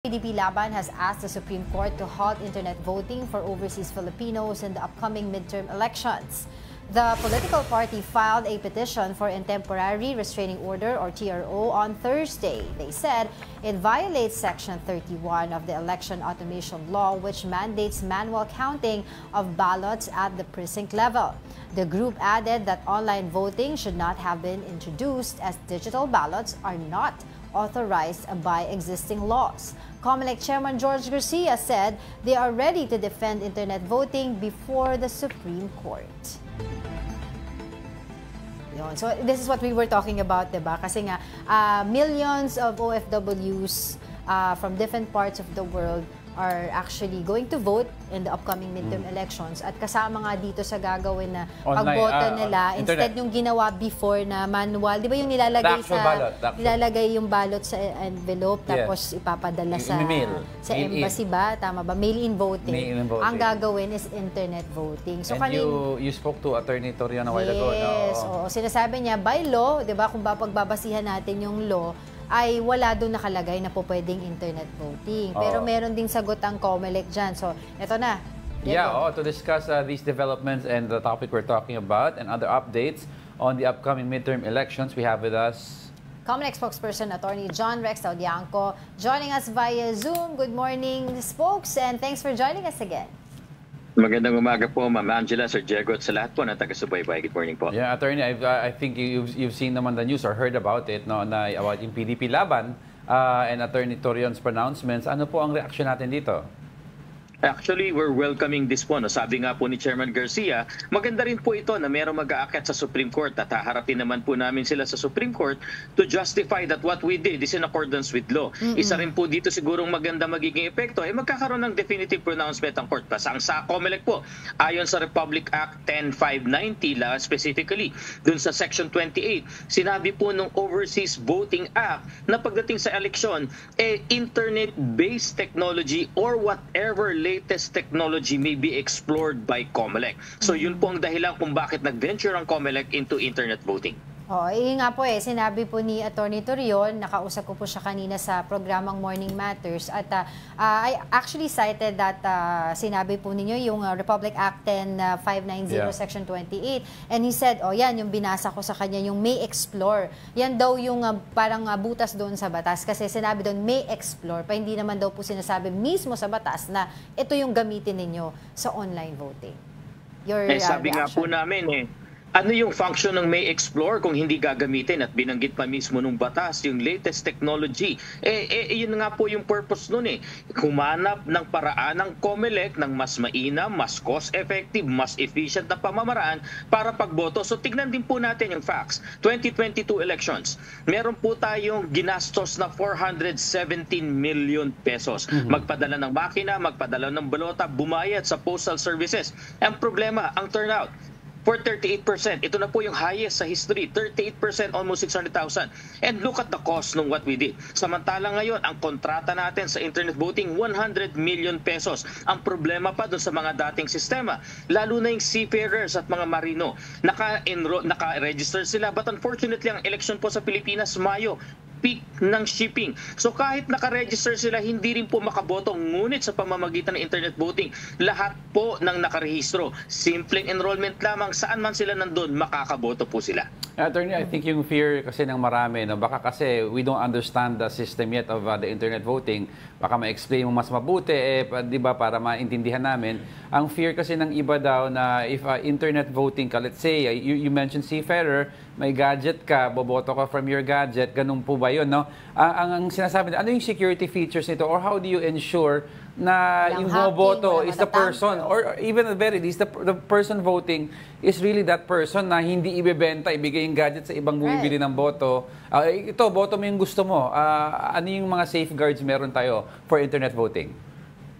PDP Laban has asked the Supreme Court to halt internet voting for overseas Filipinos in the upcoming midterm elections. The political party filed a petition for a temporary restraining order or TRO on Thursday. They said it violates Section 31 of the Election Automation Law, which mandates manual counting of ballots at the precinct level. The group added that online voting should not have been introduced as digital ballots are not authorized by existing laws. COMELEC Chairman George Garcia said they are ready to defend internet voting before the Supreme Court. So this is what we were talking about, diba? Kasi nga, millions of OFWs from different parts of the world are actually going to vote in the upcoming midterm elections. At kasama nga dito sa gagawin na pagboto nila, instead yung ginawa before na manual, di ba yung nilalagay nilalagay yung ballot sa envelope tapos ipapadala sa embassy ba? Tama ba? Mail-in voting. Ang gagawin is internet voting. So, and you spoke to Attorney Torion a while ago. Yes, no? Sinasabi niya, by law, di ba, kung pagbabasihan natin yung law, ay wala doon nakalagay na po pwedeng internet voting. Pero meron ding sagot ang COMELEC dyan. So, eto na. To discuss these developments and the topic we're talking about and other updates on the upcoming midterm elections, we have with us COMELEC spokesperson Attorney John Rex Taudianco joining us via Zoom. Good morning, spokes, and thanks for joining us again. Magandang umaga po, Ma'am Angela, Sir Diego, at sa lahat po na taga-subaybay. Good morning po. Yeah, Attorney, I think you've seen naman the news or heard about it, no, na about yung PDP Laban and Attorney Torion's pronouncements. Ano po ang reaction natin dito? Actually, we're welcoming this po. No? Sabi nga po ni Chairman Garcia, maganda rin po ito na merong mag-aakyat sa Supreme Court at haharapin naman po namin sila sa Supreme Court to justify that what we did is in accordance with law. Isa rin po dito sigurong maganda magiging epekto ay magkakaroon ng definitive pronouncement ang court. Ang sa COMELEC po, ayon sa Republic Act 10590 specifically, dun sa Section 28, sinabi po ng Overseas Voting Act na pagdating sa eleksyon, internet-based technology or whatever latest technology may be explored by COMELEC. So yun po ang dahilan kung bakit nag-venture ang COMELEC into internet voting. Nga po sinabi po ni Attorney Torion, nakausap ko po siya kanina sa programang Morning Matters at I actually cited that sinabi po ninyo yung Republic Act 10590 Section 28 and he said, yan yung binasa ko sa kanya, yung may explore. Yan daw yung parang butas doon sa batas kasi sinabi doon may explore, pa hindi naman daw po sinasabi mismo sa batas na ito yung gamitin ninyo sa online voting. Your sabi nga po namin ano yung function ng may explore kung hindi gagamitin at binanggit pa mismo nung batas yung latest technology. Yun nga po yung purpose nun Humanap ng paraan ng COMELEC ng mas mainam, mas cost-effective, mas efficient na pamamaraan para pagboto. So tignan din po natin yung facts. 2022 elections, meron po tayong ginastos na 417 million pesos. Magpadala ng makina, magpadala ng balota, bumayad sa postal services. Ang problema, ang turnout, for 38%. Ito na po yung highest sa history. 38%, almost 600,000. And look at the cost ng what we did. Samantala ngayon, ang kontrata natin sa internet voting, 100 million pesos. Ang problema pa doon sa mga dating sistema, lalo na yung seafarers at mga marino. Naka-register sila. But unfortunately, ang election po sa Pilipinas, Mayo, peak ng shipping. So kahit nakaregister sila, hindi rin po makaboto. Ngunit sa pamamagitan ng internet voting, lahat po ng nakarehistro. Simpleng enrollment lamang, saan man sila nandun, makakaboto po sila. Attorney, I think yung fear kasi ng marami, baka kasi we don't understand the system yet of the internet voting. Baka ma-explain mo mas mabuti, di ba, para maintindihan namin. Ang fear kasi ng iba daw na if internet voting ka, let's say, you mentioned seafarer, may gadget ka, boboto ka from your gadget, ganun po ba yun, no? Ang sinasabi, ano yung security features nito or how do you ensure na yung boboto is the person or even at the very least the person voting is really that person na hindi ibebenta, ibigay yung gadget sa ibang bumibili ng boto. Ito, boto mo yung gusto mo. Ano yung mga safeguards meron tayo for internet voting?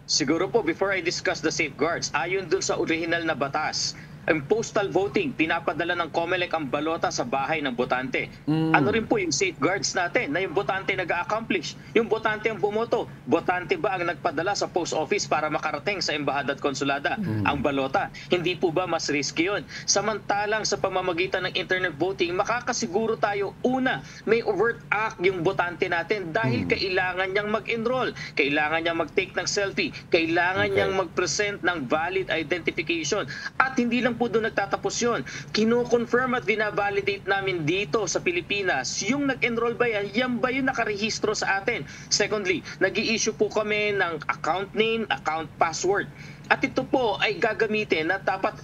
Siguro po, before I discuss the safeguards, ayon dun sa original na batas, ang postal voting, pinapadala ng COMELEC ang balota sa bahay ng botante. Ano rin po yung safeguards natin na yung botante nag-accomplish. Yung botante ang bumoto, botante ba ang nagpadala sa post office para makarating sa embahada at konsulada ang balota? Hindi po ba mas risky yun? Samantalang sa pamamagitan ng internet voting, makakasiguro tayo, una, may overt act yung botante natin dahil kailangan niyang mag-enroll, kailangan niyang mag-take ng selfie, kailangan niyang mag-present ng valid identification. At hindi lang po doon nagtatapos yun. Kino-confirm at binavalidate namin dito sa Pilipinas, yung nag-enroll ba yan ba yung nakarehistro sa atin? Secondly, nag-i-issue po kami ng account name, account password. At ito po ay gagamitin na dapat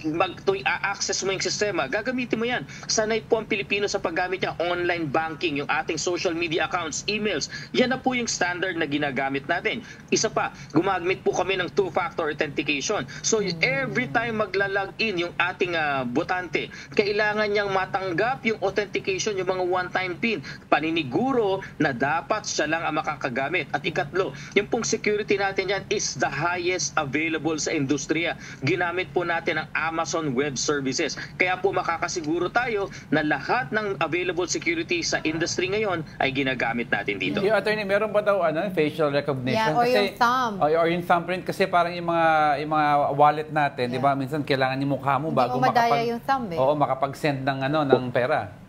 access mo yung sistema. Gagamitin mo yan. Sanay po ang Pilipino sa paggamit niya online banking, yung ating social media accounts, emails. Yan na po yung standard na ginagamit natin. Isa pa, gumamit po kami ng two-factor authentication. So every time magla-login yung ating botante, kailangan niyang matanggap yung authentication, yung mga one-time PIN. Paniniguro na dapat siya lang ang makakagamit. At ikatlo, yung pong security natin yan is the highest available sa industriya. Ginamit po natin ang Amazon Web Services. Kaya po makakasiguro tayo na lahat ng available security sa industry ngayon ay ginagamit natin dito. Yung attorney, meron ba daw facial recognition? Yeah, or kasi, yung thumb. Or yung thumbprint kasi parang yung mga wallet natin, di ba? Minsan kailangan yung mukha mo bago madaya yung thumb, Oo, makapag-send ng pera.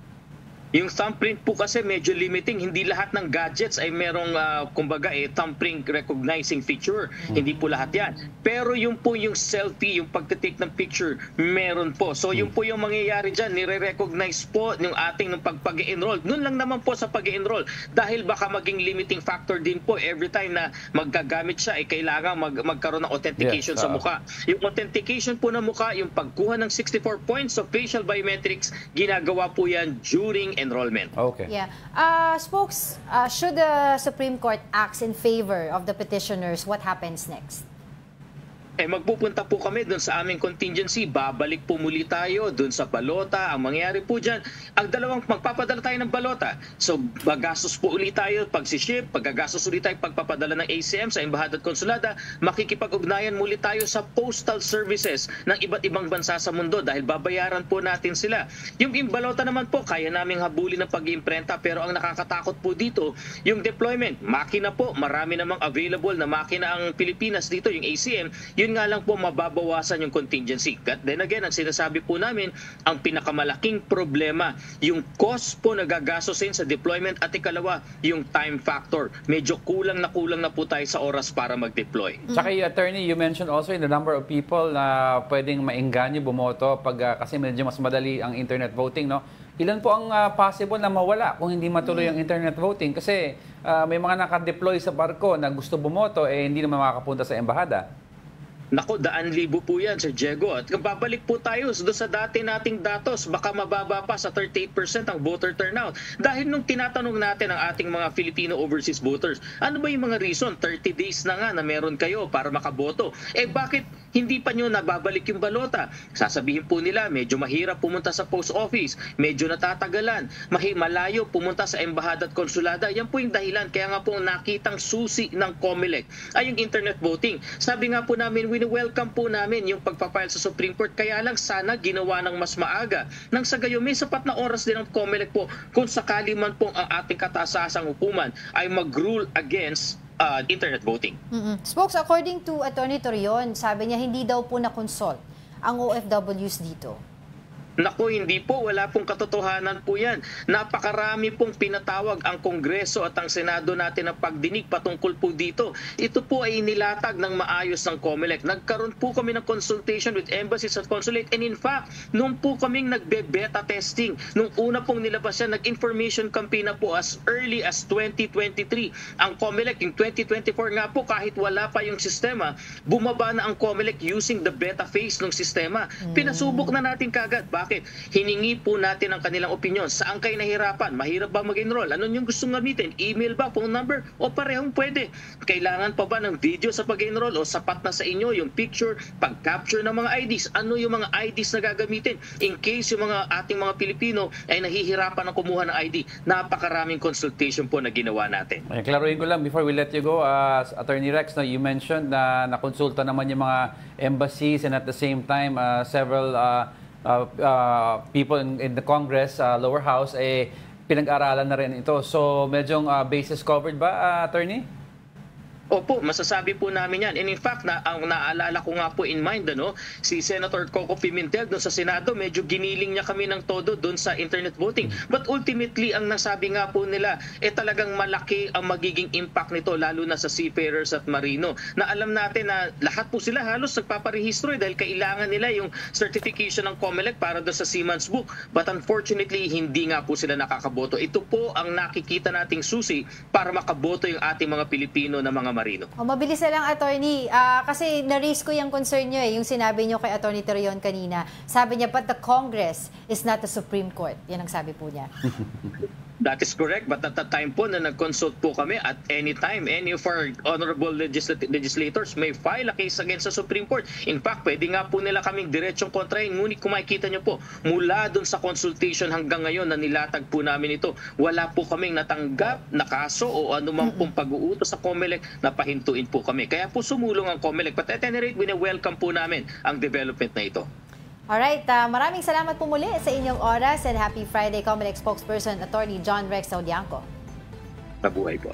Yung thumbprint po kasi medyo limiting. Hindi lahat ng gadgets ay merong thumbprint recognizing feature. Hindi po lahat yan. Pero yung po yung selfie, yung pagtitake ng picture, meron po. So yung po yung mangyayari dyan, nire-recognize po yung ating pag-enroll. Noon lang naman po sa pag-enroll. Dahil baka maging limiting factor din po every time na maggagamit siya, ay kailangan magkaroon ng authentication sa mukha. Yung authentication po ng mukha, yung pagkuha ng 64 points of facial biometrics, ginagawa po yan during enrollment. Okay. Yeah. Spokes, should the Supreme Court acts in favor of the petitioners, what happens next? Magpupunta po kami doon sa aming contingency. Babalik po muli tayo doon sa balota. Ang mangyayari po dyan, ang magpapadala tayo ng balota. So, magastos po ulit tayo pag-ship, paggagastos ulit tayo pagpapadala ng ACM sa embahada at konsulada. Makikipag-ugnayan muli tayo sa postal services ng iba't ibang bansa sa mundo dahil babayaran po natin sila. Yung balota naman po, kaya naming habulin ng pag-iimprenta, pero ang nakakatakot po dito, yung deployment. Makina po, marami namang available na makina ang Pilipinas dito, yung ACM. Yun nga lang po, mababawasan yung contingency. But then again, ang sinasabi po namin, ang pinakamalaking problema, yung cost po na gagastosin sa deployment, at ikalawa, yung time factor. Medyo kulang na po tayo sa oras para mag-deploy. Tsaka attorney, you mentioned also in the number of people na pwedeng maengganyo bumoto kasi medyo mas madali ang internet voting, no? Ilan po ang possible na mawala kung hindi matuloy ang internet voting? Kasi may mga nakadeploy sa barko na gusto bumoto, hindi naman makakapunta sa embahada. Nako, 100,000 po yan, Sir Diego. At kung babalik po tayo doon sa dati nating datos, baka mababa pa sa 38% ang voter turnout. Dahil nung tinatanong natin ang ating mga Filipino overseas voters, ano ba yung mga reason? 30 days na nga na meron kayo para makaboto. Bakit hindi pa nyo nababalik yung balota? Sasabihin po nila, medyo mahirap pumunta sa post office, medyo natatagalan, malayo pumunta sa embahada at konsulada. Yan po yung dahilan. Kaya nga po nakitang susi ng COMELEC ay yung internet voting. Sabi nga po namin, welcome po namin yung pagpapile sa Supreme Court. Kaya lang sana ginawa ng mas maaga. Nang sa gayon, may sapat na oras din ang COMELEC po kung sakali man po ang ating kataas-asang hukuman ay mag-rule against internet voting. Spokes, according to Attorney Torion, sabi niya hindi daw po na-consult ang OFWs dito. Naku, hindi po. Wala pong katotohanan po yan. Napakarami pong pinatawag ang Kongreso at ang Senado natin ng pagdinig patungkol po dito. Ito po ay nilatag ng maayos ng COMELEC. Nagkaroon po kami ng consultation with embassies at consulate. And in fact, nung po kaming nagbe-beta testing, nung una pong nilabas yan, nag-information campaign na po as early as 2023. Ang COMELEC, yung 2024 nga po, kahit wala pa yung sistema, bumaba na ang COMELEC using the beta phase ng sistema. Pinasubok na natin kagad. Bakit? Hiningi po natin ang kanilang opinion. Saan kayo nahirapan? Mahirap ba mag-enroll? Ano yung gustong gamitin? Email ba? Phone number? O parehong pwede? Kailangan pa ba ng video sa pag-enroll? O sapat na sa inyo yung picture, pag-capture ng mga IDs? Ano yung mga IDs na gagamitin? In case yung mga ating mga Pilipino ay nahihirapan na kumuha ng ID, napakaraming consultation po na ginawa natin. Klaruhin ko lang before we let you go, Attorney Rex, you mentioned na nakonsulta naman yung mga embassies and at the same time several people in the Congress, lower house, pinag-aralan na rin ito. So, medyong bases covered ba, Attorney? Opo, masasabi po namin yan. And in fact, ang naalala ko nga po in mind, si Senator Coco Pimentel doon sa Senado, medyo giniling niya kami ng todo doon sa internet voting. But ultimately, ang nasabi nga po nila, talagang malaki ang magiging impact nito, lalo na sa seafarers at marino. Na alam natin na lahat po sila halos nagpaparehistro dahil kailangan nila yung certification ng COMELEC para doon sa Seaman's Book. But unfortunately, hindi nga po sila nakakaboto. Ito po ang nakikita nating susi para makaboto yung ating mga Pilipino na mga marino. Mabilis na lang, Attorney. Kasi na-raise ko yung concern nyo yung sinabi nyo kay Attorney Terion kanina. Sabi niya, but the Congress is not the Supreme Court. Yan ang sabi po niya. That is correct, but at the time po na nag-consult po kami, at any time, any of our honorable legislators may file a case against the Supreme Court. In fact, pwede nga po nila kaming diretsong kontrahin. Ngunit kung makikita nyo po, mula dun sa consultation hanggang ngayon na nilatag po namin ito, wala po kaming natanggap na kaso o anumang pong pag-uutos sa COMELEC na pahintuin po kami. Kaya po sumulong ang COMELEC. But at any rate, wini-welcome po namin ang development na ito. Alright, maraming salamat po muli sa inyong oras and happy Friday, COMELEC spokesperson Attorney John Rex Audianco. Mabuhay po.